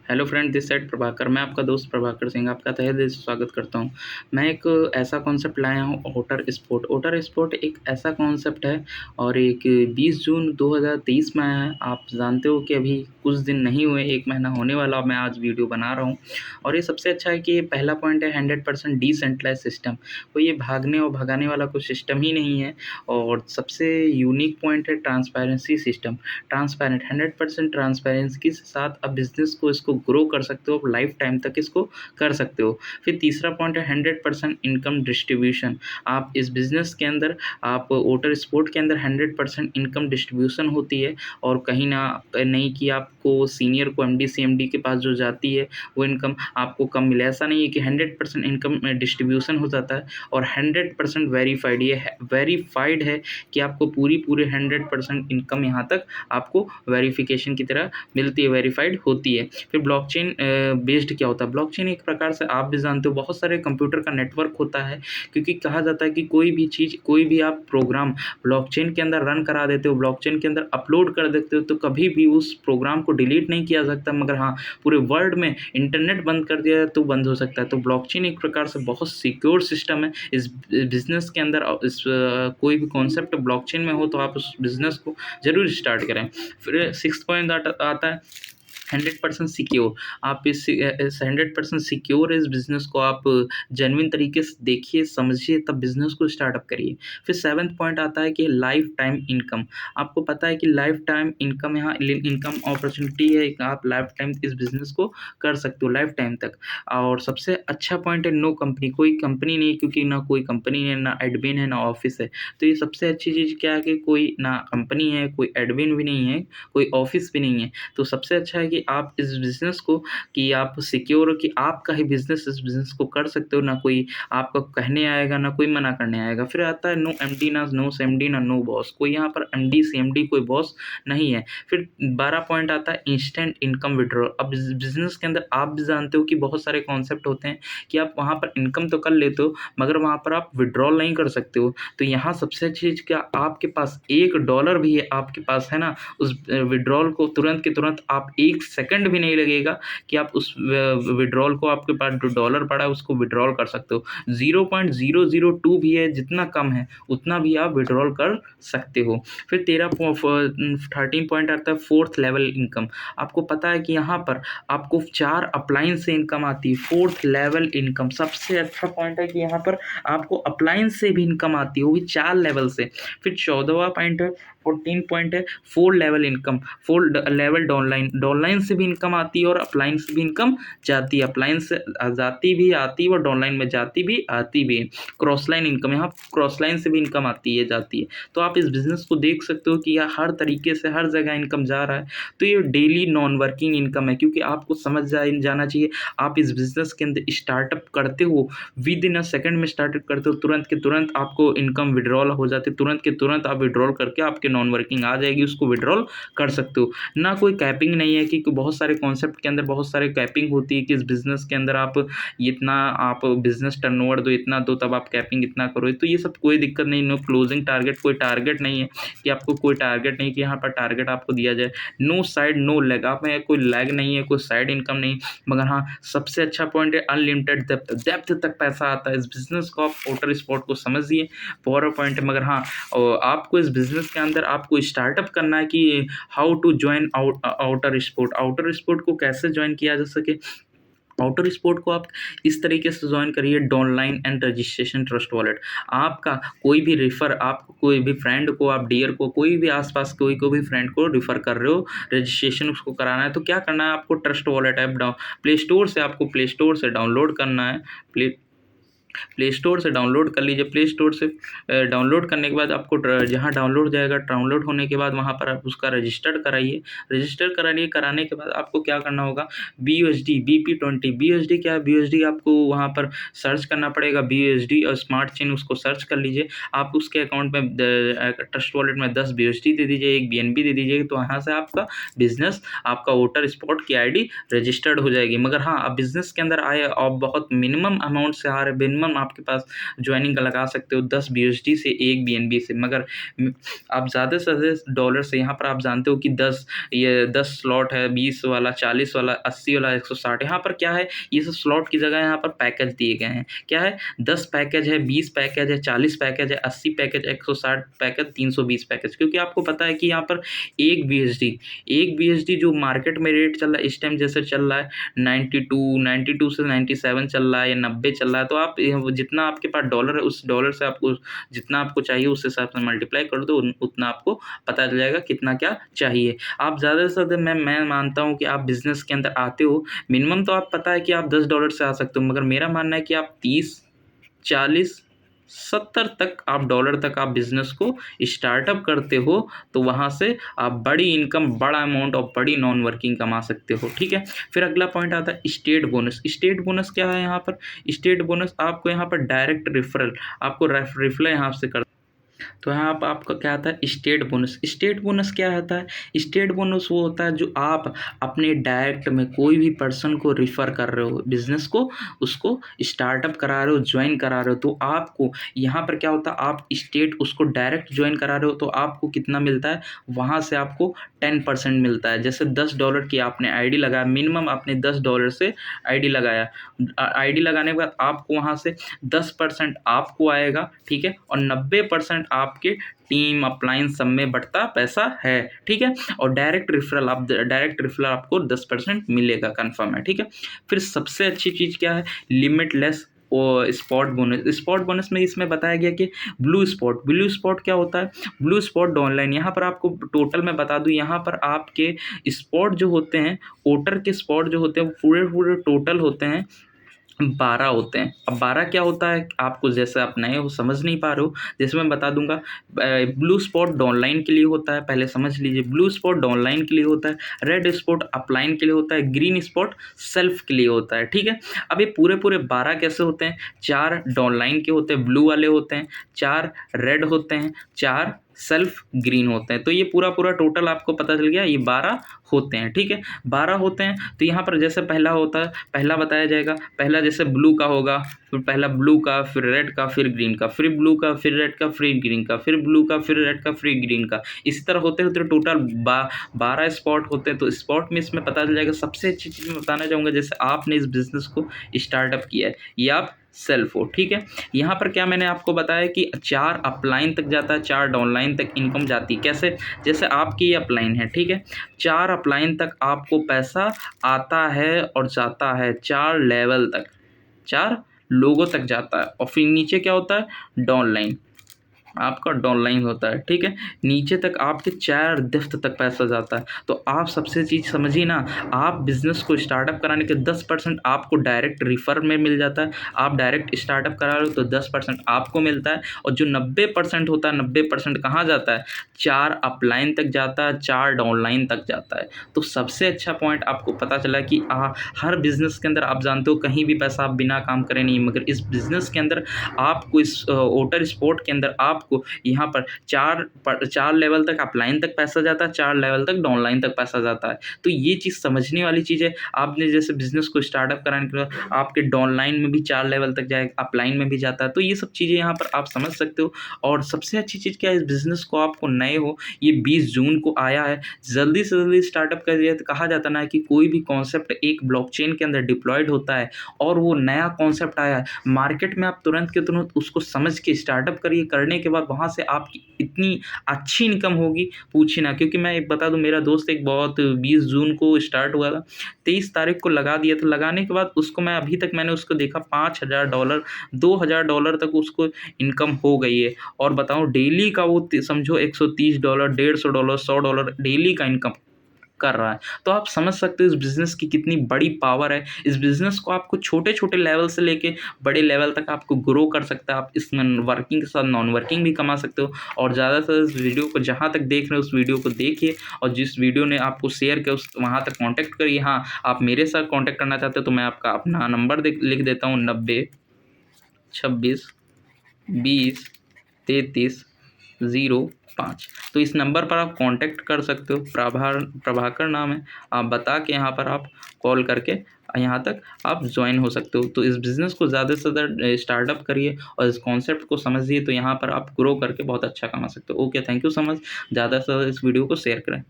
Hello friend, this side Prabhakar. मैं आपका दोस्त प्रभाकर सिंह आपका तहे दिल से स्वागत करता हूं। मैं एक ऐसा कॉन्सेप्ट लाया हूं, ओटर स्पोर्ट। ओटर स्पोर्ट एक ऐसा कॉन्सेप्ट है और एक 20 जून 2023 में आया है। आप जानते हो कि अभी कुछ दिन नहीं हुए, 1 महीना होने वाला, मैं आज वीडियो बना रहा हूं। और ये सबसे अच्छा है कि ये पहला पॉइंट है 100% डिसेंट्रलाइज सिस्टम। कोई ये भागने और भगाने वाला कोई सिस्टम ही नहीं है। और सबसे यूनिक पॉइंट है ट्रांसपेरेंसी सिस्टम। ट्रांसपेरेंट 100% ट्रांसपेरेंसी के साथ आप बिज़नेस को इसको ग्रो कर सकते हो, लाइफ टाइम तक इसको कर सकते हो। फिर तीसरा पॉइंट है 100% इनकम डिस्ट्रीब्यूशन। आप इस बिज़नेस के अंदर, आप वाटर स्पोर्ट के अंदर 100% इनकम डिस्ट्रीब्यूशन होती है। और कहीं ना नहीं कि आपको सीनियर को एमडी सीएमडी के पास जो जाती है वो इनकम आपको कम मिले, ऐसा नहीं है कि 100% इनकम डिस्ट्रीब्यूशन हो जाता है। और 100% वेरीफाइड, ये वेरीफाइड है कि आपको पूरे 100% इनकम यहाँ तक आपको वेरिफिकेशन की तरह मिलती है, वेरीफाइड होती है। फिर ब्लॉकचेन बेस्ड क्या होता है? ब्लॉकचेन एक प्रकार से आप भी जानते हो, बहुत सारे कंप्यूटर का नेटवर्क होता है। क्योंकि कहा जाता है कि कोई भी चीज़, कोई भी आप प्रोग्राम ब्लॉकचेन के अंदर रन करा देते हो, ब्लॉकचेन के अंदर अपलोड कर देते हो, तो कभी भी उस प्रोग्राम को डिलीट नहीं किया जा सकता। मगर हाँ, पूरे वर्ल्ड में इंटरनेट बंद कर दिया तो बंद हो सकता है। तो ब्लॉकचेन एक प्रकार से बहुत सिक्योर सिस्टम है। इस बिज़नेस के अंदर कोई भी कॉन्सेप्ट ब्लॉकचेन में हो तो आप उस बिज़नेस को ज़रूर स्टार्ट करें। फिर सिक्स्थ पॉइंट आता है 100% सिक्योर। आप इस 100% सिक्योर इस बिज़नेस को आप जेन्युइन तरीके से देखिए, समझिए, तब बिज़नेस को स्टार्टअप करिए। फिर 7वां पॉइंट आता है कि लाइफ टाइम इनकम। आपको पता है कि लाइफ टाइम इनकम यहाँ इनकम अपॉर्चुनिटी है, आप लाइफ टाइम इस बिज़नेस को कर सकते हो, लाइफ टाइम तक। और सबसे अच्छा पॉइंट है नो कंपनी, कोई कंपनी नहीं, क्योंकि ना कोई कंपनी है, ना एडमिन है, ना ऑफिस है। तो ये सबसे अच्छी चीज़ क्या है कि कोई ना कंपनी है, कोई एडमिन भी नहीं है, कोई ऑफिस भी नहीं है। तो सबसे अच्छा है कि आप इस बिज़नेस को, कि आप सिक्योर हो कि आपका ही बिज़नेस, इस बिज़नेस को कर सकते हो, ना कोई आपको कहने आएगा, ना कोई मना करने आएगा। फिर आता है नो एमडी, ना नो सीएमडी, ना नो बॉस। कोई यहाँ पर एमडी सीएमडी कोई बॉस नहीं है। फिर 12 पॉइंट आता है इंस्टेंट इनकम विड्रॉल। अब इस बिज़नेस के अंदर आप भी जानते हो कि बहुत सारे कॉन्सेप्ट होते हैं कि आप वहाँ पर इनकम तो कर लेते हो, मगर वहाँ पर आप विड्रॉल नहीं कर सकते हो। तो यहाँ सबसे अच्छी चीज़ क्या, आपके पास $1 भी है, आपके पास है ना, उस विड्रॉल को तुरंत के तुरंत, आप 1 सेकंड भी नहीं लगेगा कि आप उस विड्रॉल को, आपके पास जो डॉलर पड़ा है उसको विड्रॉल कर सकते हो। 0.002 भी है, जितना कम है उतना भी आप विड्रॉल कर सकते हो। फिर 13 पॉइंट आता है फोर्थ लेवल इनकम। आपको पता है कि यहाँ पर आपको 4 अप्लायंस से इनकम आती है। फोर्थ लेवल इनकम सबसे अच्छा पॉइंट है कि यहाँ पर आपको अप्लायंस से भी इनकम आती है, वो भी 4 लेवल से। फिर 14वां पॉइंट है, 14 पॉइंट है 4 level income. 4 level downline, downline से भी इनकम आती है और अपलाइन से भी इनकम जाती है। अपलाइन से जाती भी आती है और डाउनलाइन में जाती भी आती भी है। क्रॉस लाइन इनकम, यहाँ क्रॉस लाइन से भी इनकम आती है, जाती है। तो आप इस बिज़नेस को देख सकते हो कि यह हर तरीके से हर जगह इनकम जा रहा है। तो ये डेली नॉन वर्किंग इनकम है, क्योंकि आपको समझ जाना चाहिए, आप इस बिज़नेस के अंदर स्टार्टअप करते हो, विद इन अ सेकंड में स्टार्टअप करते हो, तुरंत के तुरंत आपको इनकम विड्रॉल हो जाती है, तुरंत के तुरंत आप विड्रॉल करके आपके नॉन वर्किंग आ जाएगी, उसको विड्रॉल कर सकते हो। ना कोई कैपिंग नहीं है, कि बहुत सारे कॉन्सेप्ट के अंदर बहुत सारे कैपिंग होती है कि इस बिज़नेस के अंदर आप इतना, आप बिज़नेस टर्नओवर दो, इतना दो, तब आप कैपिंग इतना करो। तो ये सब कोई दिक्कत नहीं। नो क्लोजिंग टारगेट, कोई टारगेट नहीं है कि आपको, कोई टारगेट नहीं कि यहाँ पर टारगेट आपको दिया जाए। नो साइड नो लेग, आप में कोई लैग नहीं है, कोई साइड इनकम नहीं। मगर हाँ, सबसे अच्छा पॉइंट है अनलिमिटेड डेप्थ, डेप्थ तक पैसा आता है। इस बिज़नेस को आप वाटर स्पोर्ट को समझिए, पावर पॉइंट है। मगर हाँ, और आपको इस बिज़नेस के अंदर आपको स्टार्टअप करना है कि how to join outer sport, outer sport को कैसे ज्वाइन किया जा सके। आउटर स्पोर्ट को आप इस तरीके से ज्वाइन करिए, डॉनलाइन एंड रजिस्ट्रेशन ट्रस्ट वॉलेट। आपका कोई भी रिफ़र, आप कोई भी फ्रेंड को, आप डियर को, कोई भी आसपास कोई को भी फ्रेंड को रिफ़र कर रहे हो, रजिस्ट्रेशन उसको कराना है, तो क्या करना है आपको, trust wallet app play store से, आपको प्ले स्टोर से डाउनलोड करना है। प्ले स्टोर से डाउनलोड कर लीजिए। प्ले स्टोर से डाउनलोड करने के बाद आपको जहाँ डाउनलोड जाएगा, डाउनलोड होने के बाद वहाँ पर आप उसका रजिस्टर्ड कराइए। रजिस्टर कराइए, कराने के बाद आपको क्या करना होगा, BUSD BP20, BUSD क्या है, BUSD आपको वहाँ पर सर्च करना पड़ेगा, BUSD और स्मार्ट चेन, उसको सर्च कर लीजिए। आप उसके अकाउंट में ट्रस्ट वॉलेट में 10 BUSD दे दीजिए, 1 BNB दे दीजिए, तो यहाँ से आपका बिजनेस, आपका वाटर स्पोर्ट की ID रजिस्टर्ड हो जाएगी। मगर हाँ, अब बिजनेस के अंदर आए, आप बहुत मिनिमम अमाउंट से आ रहे, मिनिमम मिनिमम आपके पास ज्वाइनिंग का लगा सकते हो 10 BUSD से 1 BNB से, मगर आप ज़्यादा से ज़्यादा डॉलर से यहाँ पर आप जानते हो कि 10 स्लॉट है, 20 वाला, 40 वाला, 80 वाला, 160। यहाँ पर क्या है, ये सब स्लॉट की जगह यहाँ पर पैकेज दिए गए हैं। क्या है, 10 पैकेज है, 20 पैकेज है, 40 पैकेज है, 80 पैकेज, 160 पैकेज, 320 पैकेज। क्योंकि आपको पता है कि यहाँ पर एक BUSD जो मार्केट में रेट चल रहा है इस टाइम, जैसे चल रहा है 92 से 97 चल रहा है या 90 चल रहा है, तो आप जितना आपके पास डॉलर है उस डॉलर से आपको जितना आपको चाहिए उस हिसाब से मल्टीप्लाई कर दो, उतना आपको पता चल जाएगा कितना क्या चाहिए। आप ज़्यादा से ज़्यादा मैं मानता हूँ कि आप बिज़नेस के अंदर आते हो, मिनिमम तो आप पता है कि आप $10 से आ सकते हो, मगर मेरा मानना है कि आप 30, 40, 70 तक आप डॉलर तक आप बिज़नेस को स्टार्टअप करते हो, तो वहाँ से आप बड़ी इनकम, बड़ा अमाउंट और बड़ी नॉन वर्किंग कमा सकते हो। ठीक है, फिर अगला पॉइंट आता है स्टेट बोनस। स्टेट बोनस क्या है यहाँ पर, स्टेट बोनस आपको यहाँ पर डायरेक्ट रेफरल, आपको रेफरल यहाँ से कर, तो यहाँ पर आपका क्या आता है स्टेट बोनस। स्टेट बोनस क्या होता है, स्टेट बोनस वो होता है जो आप अपने डायरेक्ट में कोई भी पर्सन को रिफ़र कर रहे हो, बिजनेस को उसको स्टार्टअप करा रहे हो, ज्वाइन करा रहे हो, तो आपको यहाँ पर क्या होता है, आप स्टेट उसको डायरेक्ट ज्वाइन करा रहे हो तो आपको कितना मिलता है, वहाँ से आपको 10% मिलता है। जैसे $10 की आपने आईडी लगाया, मिनिमम आपने $10 से आईडी लगाया, आईडी लगाने के बाद आपको वहाँ से 10% आपको आएगा। ठीक है, और 90% आपके टीम अपलाइन सब में बढ़ता पैसा है। ठीक है, और डायरेक्ट रेफरल आपको 10% मिलेगा, कंफर्म है। ठीक है, फिर सबसे अच्छी चीज़ क्या है, लिमिटलेस और स्पॉट बोनस में इसमें बताया गया कि ब्लू स्पॉट क्या होता है, ब्लू स्पॉट ऑनलाइन। यहाँ पर आपको टोटल मैं बता दूँ, यहाँ पर आपके स्पॉट जो होते हैं, वोटर के स्पॉट जो होते हैं वो पूरे टोटल होते हैं 12 होते हैं। अब 12 क्या होता है, आपको जैसे आप नए हो समझ नहीं पा रहे हो, जैसे मैं बता दूंगा। ब्लू स्पॉट डाउनलाइन के लिए होता है, पहले समझ लीजिए। ब्लू स्पॉट डाउनलाइन के लिए होता है, रेड स्पॉट अपलाइन के लिए होता है, ग्रीन स्पॉट सेल्फ के लिए होता है। ठीक है, अब ये पूरे 12 कैसे होते हैं, 4 डाउनलाइन के होते हैं, ब्लू वाले होते हैं, 4 रेड होते हैं, 4 सेल्फ ग्रीन होते हैं। तो ये पूरा टोटल आपको पता चल गया, ये 12 होते हैं। ठीक है, 12 होते हैं। तो यहाँ पर जैसे पहला होता है, पहला बताया जाएगा, पहला जैसे ब्लू का होगा, फिर पहला ब्लू का, फिर रेड का, फिर ग्रीन का, फिर ब्लू का, फिर रेड का, फिर ग्रीन का, फिर ब्लू का, फिर रेड का, फिर ग्रीन का। इसी तरह होते होते टोटल 12 स्पॉट होते हैं। तो स्पॉट में इसमें पता चल जाएगा। सबसे अच्छी चीज़ मैं बताना चाहूँगा, जैसे आपने इस बिज़नेस को स्टार्टअप किया है, ये आप सेल्फ हो। ठीक है, यहाँ पर क्या मैंने आपको बताया कि 4 अपलाइन तक जाता है, 4 डाउनलाइन तक इनकम जाती है। कैसे, जैसे आपकी ये अपलाइन है, ठीक है, 4 अपलाइन तक आपको पैसा आता है और जाता है, 4 लेवल तक, 4 लोगों तक जाता है। और फिर नीचे क्या होता है, डाउनलाइन, आपका डाउनलाइन होता है। ठीक है, नीचे तक आपके 4 दफ्त तक पैसा जाता है। तो आप सबसे चीज़ समझिए ना, आप बिज़नेस को स्टार्टअप कराने के 10% आपको डायरेक्ट रिफ़र में मिल जाता है। आप डायरेक्ट स्टार्टअप करा रहे हो तो 10% आपको मिलता है, और जो 90% होता है, 90% कहाँ जाता है, 4 अपलाइन तक जाता है, 4 डाउनलाइन तक जाता है। तो सबसे अच्छा पॉइंट आपको पता चला कि हर बिज़नेस के अंदर आप जानते हो कहीं भी पैसा आप बिना काम करे नहीं, मगर इस बिज़नेस के अंदर आपको, इस वोटर स्पोर्ट के अंदर आपको यहाँ पर 4 लेवल तक अपलाइन तक पैसा जाता है, 4 लेवल तक डाउनलाइन तक पैसा जाता है। तो ये चीज़ समझने वाली चीज़ है। आपने जैसे बिजनेस को स्टार्टअप कराने के बाद आपके डाउनलाइन में भी 4 लेवल तक जाएगा, अपलाइन में भी जाता है। तो ये सब चीज़ें यहाँ पर आप समझ सकते हो। और सबसे अच्छी चीज़ क्या है, इस बिज़नेस को आपको नए हो, ये 20 जून को आया है, जल्दी से जल्दी स्टार्टअप करिए। तो कहा जाता ना कि कोई भी कॉन्सेप्ट एक ब्लॉकचेन के अंदर डिप्लॉयड होता है और वो नया कॉन्सेप्ट आया है मार्केट में, आप तुरंत के तुरंत उसको समझ के स्टार्टअप करिए। करने के बाद वहाँ से आपकी इतनी अच्छी इनकम होगी, पूछिए ना। क्योंकि मैं एक बता दूं, मेरा दोस्त एक बहुत 20 जून को स्टार्ट हुआ था, 23 तारीख को लगा दिया था। लगाने के बाद उसको मैं अभी तक मैंने उसको देखा $5,000 $2,000 तक उसको इनकम हो गई है। और बताऊं डेली का वो समझो $130 $150 $100 डेली का इनकम कर रहा है। तो आप समझ सकते हो इस बिज़नेस की कितनी बड़ी पावर है। इस बिज़नेस को आपको छोटे-छोटे लेवल से लेके बड़े लेवल तक आपको ग्रो कर सकता है। आप इसमें वर्किंग के साथ नॉन वर्किंग भी कमा सकते हो। और ज़्यादा से इस वीडियो को जहाँ तक देख रहे हो उस वीडियो को देखिए, और जिस वीडियो ने आपको शेयर किया उस वहाँ तक कॉन्टैक्ट करिए। हाँ, आप मेरे साथ कॉन्टैक्ट करना चाहते हो तो मैं आपका अपना नंबर लिख देता हूँ, 90 26 20 33 05। तो इस नंबर पर आप कांटेक्ट कर सकते हो। प्रभाकर नाम है, आप बता के यहाँ पर आप कॉल करके यहाँ तक आप ज्वाइन हो सकते हो। तो इस बिज़नेस को ज़्यादा से ज़्यादा स्टार्टअप करिए और इस कॉन्सेप्ट को समझिए, तो यहाँ पर आप ग्रो करके बहुत अच्छा कमा सकते हो। Okay, thank you so much. ज़्यादा से ज़्यादा इस वीडियो को शेयर करें।